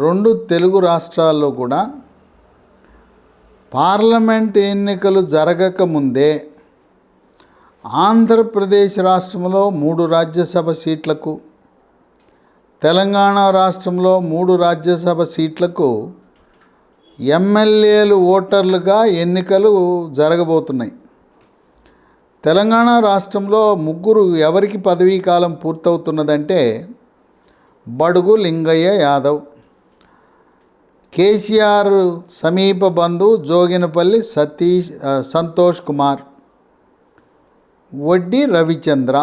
రెండు తెలుగు రాష్ట్రాల్లో కూడా పార్లమెంట్ ఎన్నికలు జరగకముందే ఆంధ్రప్రదేశ్ రాష్ట్రంలో 3 రాజ్యసభ సీట్లకు, తెలంగాణ రాష్ట్రంలో 3 రాజ్యసభ సీట్లకు ఎమ్మెల్యేలు ఓటర్లుగా ఎన్నికలు జరగబోతున్నాయి. తెలంగాణ రాష్ట్రంలో 3 ఎవరికి పదవీ కాలం పూర్తవుతున్నదంటే బడుగు లింగయ్య యాదవ్, కేసీఆర్ సమీప బంధువు జోగినపల్లి సంతోష్ కుమార్, వడ్డీ రవిచంద్ర.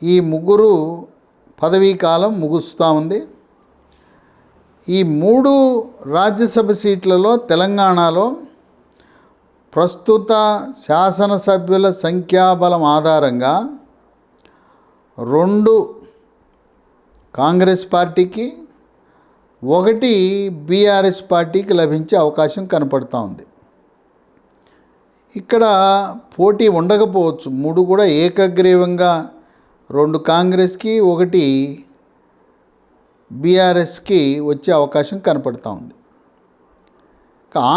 ఈ 3 పదవీ కాలం ముగుస్తూ ఉంది. ఈ 3 రాజ్యసభ సీట్లలో తెలంగాణలో ప్రస్తుత శాసనసభ్యుల సంఖ్యాబలం ఆధారంగా 2 కాంగ్రెస్ పార్టీకి, 1 బీఆర్ఎస్ పార్టీకి లభించే అవకాశం కనపడుతూ ఉంది. ఇక్కడ పోటీ ఉండకపోవచ్చు. 3 కూడా ఏకగ్రీవంగా 2 కాంగ్రెస్కి, 1 బీఆర్ఎస్కి వచ్చే అవకాశం కనపడుతూ ఉంది.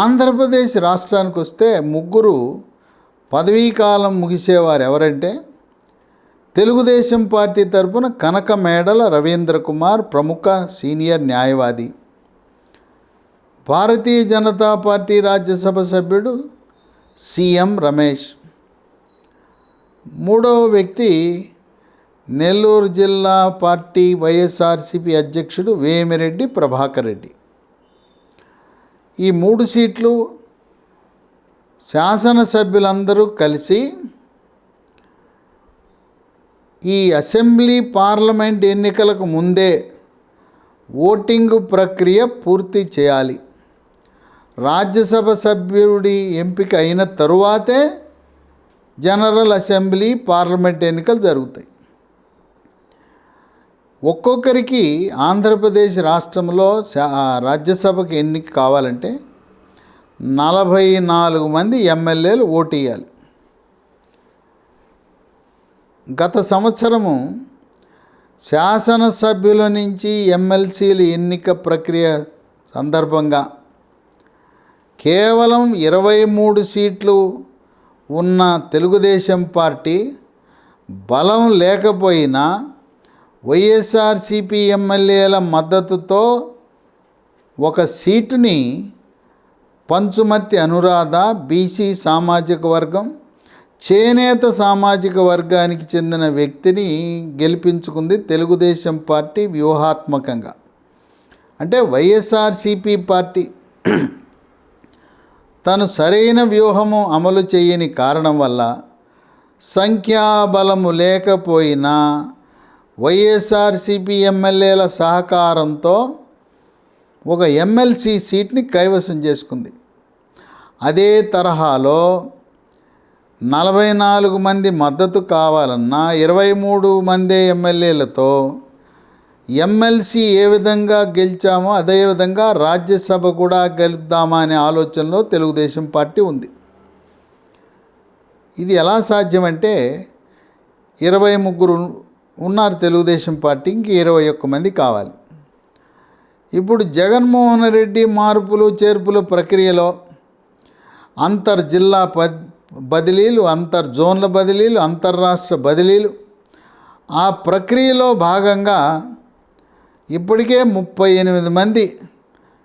ఆంధ్రప్రదేశ్ రాష్ట్రానికి వస్తే 3 పదవీకాలం ముగిసేవారు ఎవరంటే తెలుగుదేశం పార్టీ తరఫున కనకమేడల రవీంద్ర కుమార్, ప్రముఖ సీనియర్ న్యాయవాది, భారతీయ జనతా పార్టీ రాజ్యసభ సభ్యుడు సీఎం రమేష్, 3వ వ్యక్తి నెల్లూరు జిల్లా పార్టీ వైఎస్ఆర్సీపీ అధ్యక్షుడు వేమిరెడ్డి ప్రభాకర్ రెడ్డి. ఈ 3 సీట్లు శాసనసభ్యులందరూ కలిసి ఈ అసెంబ్లీ పార్లమెంట్ ఎన్నికలకు ముందే ఓటింగ్ ప్రక్రియ పూర్తి చేయాలి. రాజ్యసభ సభ్యుడి ఎంపిక అయిన తరువాతే జనరల్ అసెంబ్లీ పార్లమెంట్ ఎన్నికలు జరుగుతాయి. ఒక్కొక్కరికి ఆంధ్రప్రదేశ్ రాష్ట్రంలో రాజ్యసభకి ఎన్నిక కావాలంటే 44 మంది ఎమ్మెల్యేలు ఓటు వేయాలి. గత సంవత్సరము శాసనసభ్యుల నుంచి ఎమ్మెల్సీల ఎన్నిక ప్రక్రియ సందర్భంగా కేవలం 23 సీట్లు ఉన్న తెలుగుదేశం పార్టీ బలం లేకపోయినా వైఎస్ఆర్సీపీ ఎమ్మెల్యేల మద్దతుతో 1 సీటుని పంచుమర్తి అనురాధ బీసీ సామాజిక వర్గం, చేనేత సామాజిక వర్గానికి చెందిన వ్యక్తిని గెలిపించుకుంది తెలుగుదేశం పార్టీ వ్యూహాత్మకంగా. అంటే వైఎస్ఆర్సీపీ పార్టీ తను సరైన వ్యూహము అమలు చేయని కారణం వల్ల సంఖ్యాబలము లేకపోయినా వైఎస్ఆర్సీపీ ఎమ్మెల్యేల సహకారంతో 1 ఎమ్మెల్సీ సీట్ని కైవసం చేసుకుంది. అదే తరహాలో 44 మంది మద్దతు కావాలన్నా 23 మంది ఎమ్మెల్యేలతో ఎమ్మెల్సీ ఏ విధంగా గెలిచామో అదేవిధంగా రాజ్యసభ కూడా గెలుద్దామా అనే ఆలోచనలో తెలుగుదేశం పార్టీ ఉంది. ఇది ఎలా సాధ్యమంటే 23 ఉన్నారు తెలుగుదేశం పార్టీ, ఇంక 21 మంది కావాలి. ఇప్పుడు జగన్మోహన్ రెడ్డి మార్పులు చేర్పుల ప్రక్రియలో అంతర్జిల్లా బదిలీలు, అంతర్జోన్ల బదిలీలు, అంతర్రాష్ట్ర బదిలీలు, ఆ ప్రక్రియలో భాగంగా ఇప్పటికే 38 మంది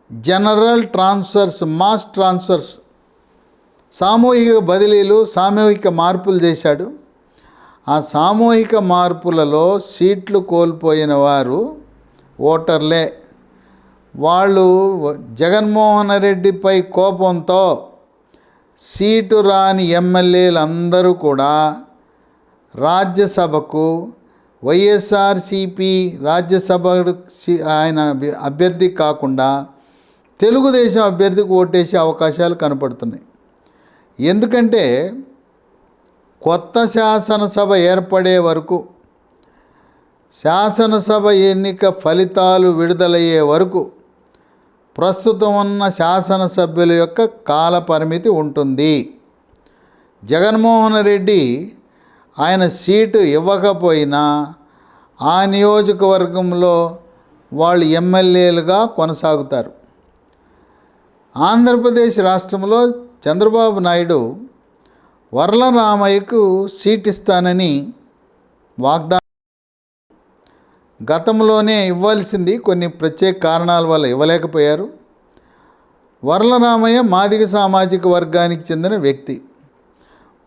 జనరల్ ట్రాన్స్ఫర్స్, మాస్ ట్రాన్స్ఫర్స్, సామూహిక బదిలీలు, సామూహిక మార్పులు చేశాడు. ఆ సామూహిక మార్పులలో సీట్లు కోల్పోయిన వారు ఓటర్లే. వాళ్ళు జగన్మోహన్ రెడ్డిపై కోపంతో సీటు రాని ఎమ్మెల్యేలందరూ కూడా రాజ్యసభకు వైఎస్ఆర్సీపీ రాజ్యసభ ఆయన అభ్యర్థి కాకుండా తెలుగుదేశం అభ్యర్థికి ఓటేసే అవకాశాలు కనపడుతున్నాయి. ఎందుకంటే కొత్త శాసనసభ ఏర్పడే వరకు, శాసనసభ ఎన్నిక ఫలితాలు విడుదలయ్యే వరకు ప్రస్తుతం ఉన్న శాసనసభ్యుల యొక్క కాల పరిమితి ఉంటుంది. జగన్మోహన్ రెడ్డి ఆయన సీటు ఇవ్వకపోయినా ఆ నియోజకవర్గంలో వాళ్ళు ఎమ్మెల్యేలుగా కొనసాగుతారు. ఆంధ్రప్రదేశ్ రాష్ట్రంలో చంద్రబాబు నాయుడు వర్లరామయ్యకు సీట్ ఇస్తానని వాగ్దానం గతంలోనే ఇవ్వాల్సింది కొన్ని ప్రత్యేక కారణాల వల్ల ఇవ్వలేకపోయారు. వర్లరామయ్య మాదిగ సామాజిక వర్గానికి చెందిన వ్యక్తి.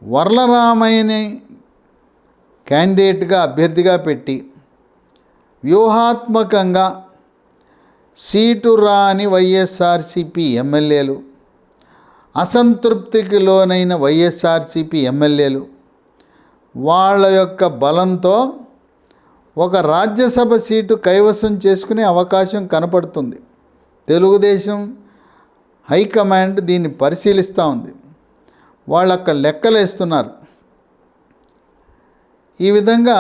వర్లరామయ్యని క్యాండిడేట్గా అభ్యర్థిగా పెట్టి వ్యూహాత్మకంగా సీటు రాని వైఎస్ఆర్సీపీ ఎమ్మెల్యేలు, అసంతృప్తికి లోనైన వైఎస్ఆర్సీపీ ఎమ్మెల్యేలు వాళ్ళ యొక్క బలంతో ఒక రాజ్యసభ సీటు కైవసం చేసుకునే అవకాశం కనపడుతుంది. తెలుగుదేశం హైకమాండ్ దీన్ని పరిశీలిస్తూ ఉంది. వాళ్ళు అక్కడ లెక్కలేస్తున్నారు. ఈ విధంగా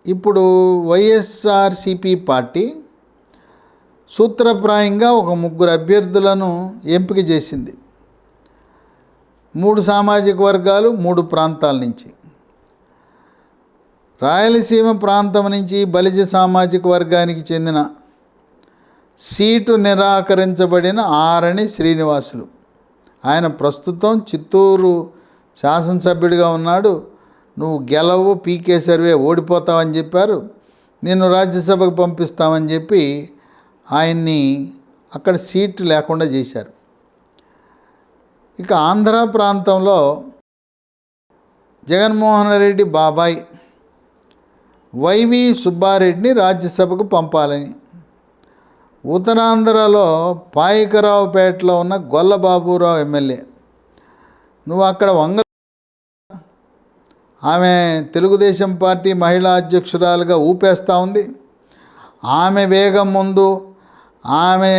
ఇప్పుడు వైఎస్ఆర్సీపీ పార్టీ సూత్రప్రాయంగా ఒక 3 అభ్యర్థులను ఎంపిక చేసింది. 3 సామాజిక వర్గాలు, 3 ప్రాంతాల నుంచి. రాయలసీమ ప్రాంతం నుంచి బలిజ సామాజిక వర్గానికి చెందిన సీటు నిరాకరించబడిన ఆరణి శ్రీనివాసులు. ఆయన ప్రస్తుతం చిత్తూరు శాసనసభ్యుడిగా ఉన్నాడు. నువ్వు గెలవు, పీకే సర్వే ఓడిపోతావని చెప్పారు. నిన్ను రాజ్యసభకు పంపిస్తామని చెప్పి ఆయన్ని అక్కడ సీటు లేకుండా చేశారు. ఇక ఆంధ్ర ప్రాంతంలో జగన్మోహన్ రెడ్డి బాబాయ్ వైవి సుబ్బారెడ్డిని రాజ్యసభకు పంపాలని, ఉత్తరాంధ్రలో పాయకరావుపేటలో ఉన్న గొల్లబాబురావు ఎమ్మెల్యే, నువ్వు అక్కడ ఆమె తెలుగుదేశం పార్టీ మహిళా అధ్యక్షురాలుగా ఊపేస్తూ ఉంది. ఆమె వేగం ముందు, ఆమె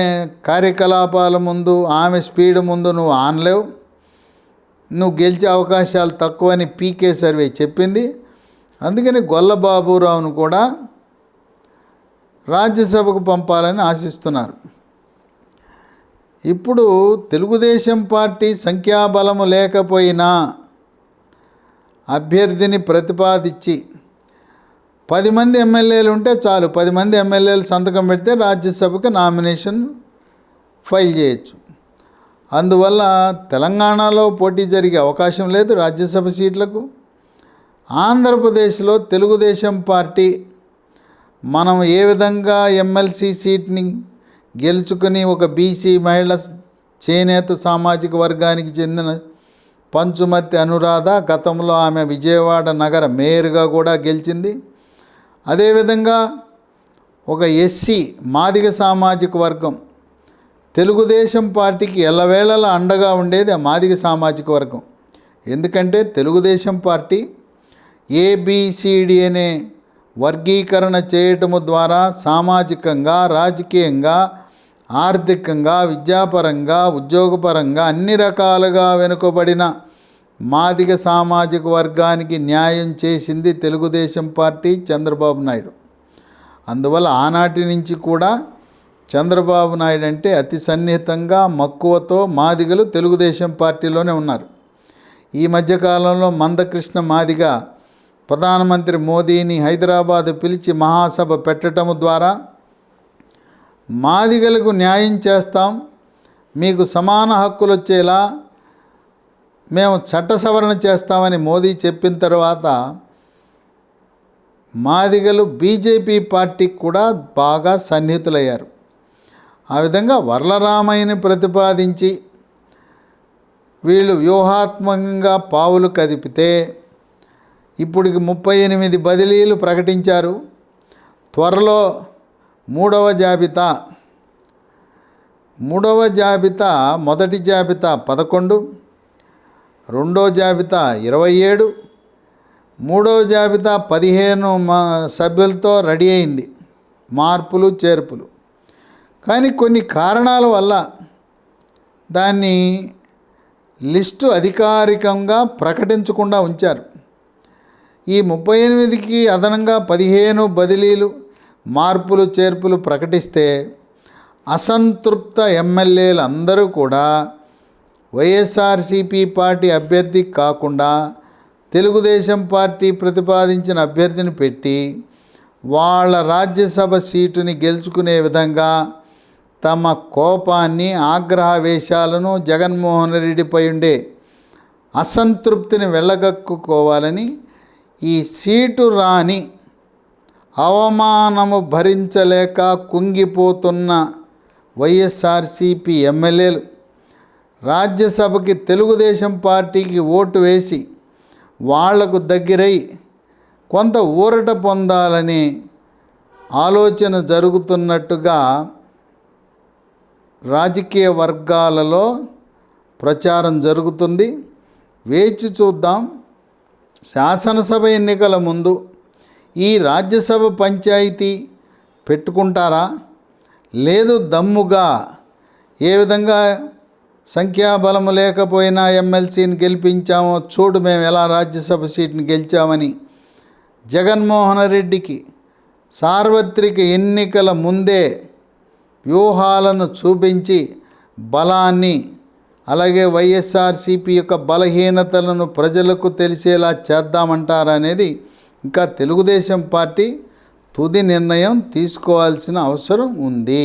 కార్యకలాపాల ముందు, ఆమె స్పీడ్ ముందు నువ్వు ఆనలేవు, నువ్వు గెలిచే అవకాశాలు తక్కువని పీకే సర్వే చెప్పింది. అందుకని గొల్లబాబురావును కూడా రాజ్యసభకు పంపాలని ఆశిస్తున్నారు. ఇప్పుడు తెలుగుదేశం పార్టీ సంఖ్యాబలము లేకపోయినా అభ్యర్థిని ప్రతిపాదించి 10 మంది ఎమ్మెల్యేలు ఉంటే చాలు, 10 మంది ఎమ్మెల్యేలు సంతకం పెడితే రాజ్యసభకు నామినేషన్ ఫైల్ చేయొచ్చు. అందువల్ల తెలంగాణలో పోటీ జరిగే అవకాశం లేదు రాజ్యసభ సీట్లకు. ఆంధ్రప్రదేశ్లో తెలుగుదేశం పార్టీ మనం ఏ విధంగా ఎమ్మెల్సీ సీట్ని గెలుచుకుని ఒక బీసీ మహిళ చేనేత సామాజిక వర్గానికి చెందిన పంచుమతి అనురాధ, గతంలో ఆమె విజయవాడ నగర మేయర్గా కూడా గెలిచింది. అదేవిధంగా ఒక ఎస్సీ మాదిగ సామాజిక వర్గం తెలుగుదేశం పార్టీకి ఎల్లవేళలా అండగా ఉండేది ఆ మాదిగ సామాజిక వర్గం. ఎందుకంటే తెలుగుదేశం పార్టీ ఏబిసిడి అనే వర్గీకరణ చేయటము ద్వారా సామాజికంగా, రాజకీయంగా, ఆర్థికంగా, విద్యాపరంగా, ఉద్యోగపరంగా అన్ని రకాలుగా వెనుకబడిన మాదిగ సామాజిక వర్గానికి న్యాయం చేసింది తెలుగుదేశం పార్టీ, చంద్రబాబు నాయుడు. అందువల్ల ఆనాటి నుంచి కూడా చంద్రబాబు నాయుడు అంటే అతి సన్నిహితంగా, మక్కువతో మాదిగలు తెలుగుదేశం పార్టీలోనే ఉన్నారు. ఈ మధ్యకాలంలో మందకృష్ణ మాదిగ ప్రధానమంత్రి మోదీని హైదరాబాద్ పిలిచి మహాసభ పెట్టడం ద్వారా మాదిగలకు న్యాయం చేస్తాం, మీకు సమాన హక్కులు వచ్చేలా మేము చట్ట సవరణ చేస్తామని మోదీ చెప్పిన తర్వాత మాదిగలు బీజేపీ పార్టీకి కూడా బాగా సన్నిహితులయ్యారు. ఆ విధంగా వర్లరామయ్యని ప్రతిపాదించి వీళ్ళు వ్యూహాత్మకంగా పావులు కదిపితే ఇప్పటికి 38 బదిలీలు ప్రకటించారు. త్వరలో మూడవ జాబితా మొదటి జాబితా 11, రెండో జాబితా 27, మూడవ జాబితా 15 సభ్యులతో రెడీ అయింది, మార్పులు చేర్పులు. కానీ కొన్ని కారణాల వల్ల దాన్ని లిస్టు అధికారికంగా ప్రకటించకుండా ఉంచారు. ఈ 38కి అదనంగా 15 బదిలీలు, మార్పులు చేర్పులు ప్రకటిస్తే అసంతృప్త ఎమ్మెల్యేలు అందరూ కూడా వైఎస్ఆర్సీపీ పార్టీ అభ్యర్థి కాకుండా తెలుగుదేశం పార్టీ ప్రతిపాదించిన అభ్యర్థిని పెట్టి వాళ్ళ రాజ్యసభ సీటుని గెలుచుకునే విధంగా తమ కోపాన్ని, ఆగ్రహావేశాలను, జగన్మోహన్ రెడ్డిపై ఉండే అసంతృప్తిని వెళ్ళగక్కుకోవాలని ఈ సీటు రాని, అవమానము భరించలేక కుంగిపోతున్న వైఎస్ఆర్సీపీ ఎమ్మెల్యేలు రాజ్యసభకి తెలుగుదేశం పార్టీకి ఓటు వేసి వాళ్లకు దగ్గరై కొంత ఊరట పొందాలని ఆలోచన జరుగుతున్నట్టుగా రాజకీయ వర్గాలలో ప్రచారం జరుగుతుంది. వేచి చూద్దాం. శాసనసభ ఎన్నికల ముందు ఈ రాజ్యసభ పంచాయతీ పెట్టుకుంటారా, లేదు దమ్ముగా ఏ విధంగా సంఖ్యాబలము లేకపోయినా ఎమ్మెల్సీని గెలిపించామో చూడు మేము ఎలా రాజ్యసభ సీట్ని గెలిచామని జగన్మోహన్ రెడ్డికి సార్వత్రిక ఎన్నికల ముందే వ్యూహాలను చూపించి బలాన్ని, అలాగే వైఎస్ఆర్సీపీ యొక్క బలహీనతలను ప్రజలకు తెలిసేలా చేద్దామంటారనేది ఇంకా తెలుగుదేశం పార్టీ తుది నిర్ణయం తీసుకోవాల్సిన అవసరం ఉంది.